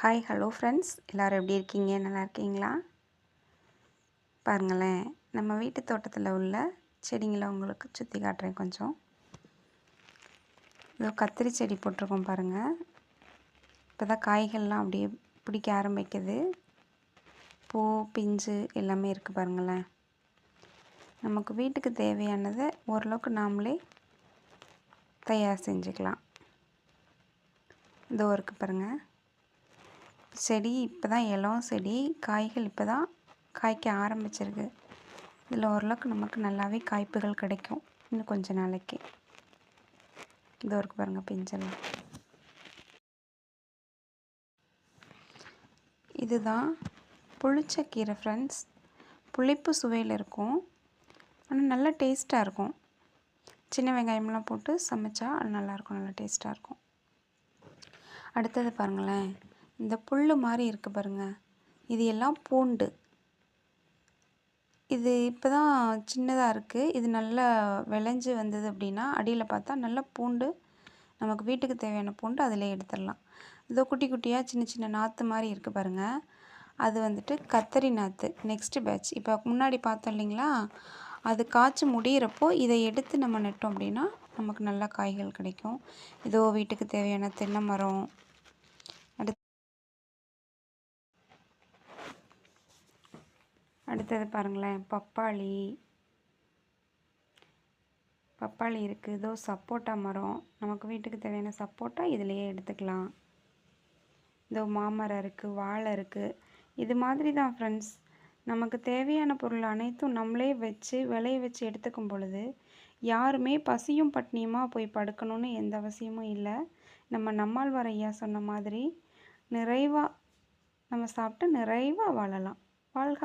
Hi hello friends, எல்லோரும் எப்படி இருக்கீங்க? நல்லா இருக்கீங்களா? பாருங்களேன், நம்ம வீட்டு தோட்டத்தில் உள்ள செடிங்களை உங்களுக்கு சுற்றி காட்டுறேன் கொஞ்சம். இதோ கத்திரி செடி போட்டிருக்கோம் பாருங்கள். இப்போ தான் காய்கள்லாம் அப்படியே பிடிக்க ஆரம்பிக்குது. பூ பிஞ்சு எல்லாமே இருக்குது பாருங்களேன். நமக்கு வீட்டுக்கு தேவையானதை ஓரளவுக்கு நாமளே தயார் செஞ்சுக்கலாம். இதோ இருக்குது பாருங்கள். செடி இப்போ தான் இளம் செடி, காய்கள் இப்போ தான் காய்க்க ஆரம்பிச்சிருக்கு. இதில் ஓரளவுக்கு நமக்கு நல்லாவே காய்ப்புகள் கிடைக்கும் இன்னும் கொஞ்ச நாளைக்கு. இதோ இருக்குது பாருங்கள் பிஞ்செல்லாம். இதுதான் புளிச்சக்கீரை ஃப்ரெண்ட்ஸ். புளிப்பு சுவையில் இருக்கும், ஆனால் நல்லா டேஸ்ட்டாக இருக்கும். சின்ன வெங்காயம்லாம் போட்டு சமைச்சா அது நல்லாயிருக்கும், நல்லா டேஸ்ட்டாக இருக்கும். அடுத்தது பாருங்களேன், இந்த புல் மாதிரி இருக்குது பாருங்கள், இது எல்லாம் பூண்டு. இது இப்போ தான் சின்னதாக இருக்குது. இது நல்லா விளைஞ்சி வந்தது அப்படின்னா அடியில் பார்த்தா நல்லா பூண்டு, நமக்கு வீட்டுக்கு தேவையான பூண்டு அதிலே எடுத்துடலாம். இதோ குட்டி குட்டியாக சின்ன சின்ன நாற்று மாதிரி இருக்குது பாருங்கள், அது வந்துட்டு கத்தரி நாற்று. நெக்ஸ்ட்டு பேட்ச் இப்போ முன்னாடி பார்த்தோம் இல்லைங்களா, அது காய்ச்சி முடிகிறப்போ இதை எடுத்து நம்ம நட்டோம் அப்படின்னா நமக்கு நல்லா காய்கள் கிடைக்கும். இதோ வீட்டுக்கு தேவையான தென்னை மரம். அடுத்தது பாருங்களேன், பப்பாளி இருக்குது. இதோ சப்போட்டா மரம், நமக்கு வீட்டுக்கு தேவையான சப்போட்டா இதிலையே எடுத்துக்கலாம். இதோ மாமரம் இருக்குது, வாழை இருக்குது. இது மாதிரி தான் ஃப்ரெண்ட்ஸ், நமக்கு தேவையான பொருள் அனைத்தும் நம்மளே வச்சு விளைய வச்சு எடுத்துக்கும் பொழுது யாருமே பசியும் பட்னியுமாக போய் படுக்கணும்னு எந்த அவசியமும் இல்லை. நம்மாழ்வார் ஐயா சொன்ன மாதிரி நிறைவாக நம்ம சாப்பிட்டு நிறைவாக வாழலாம். வாழ்க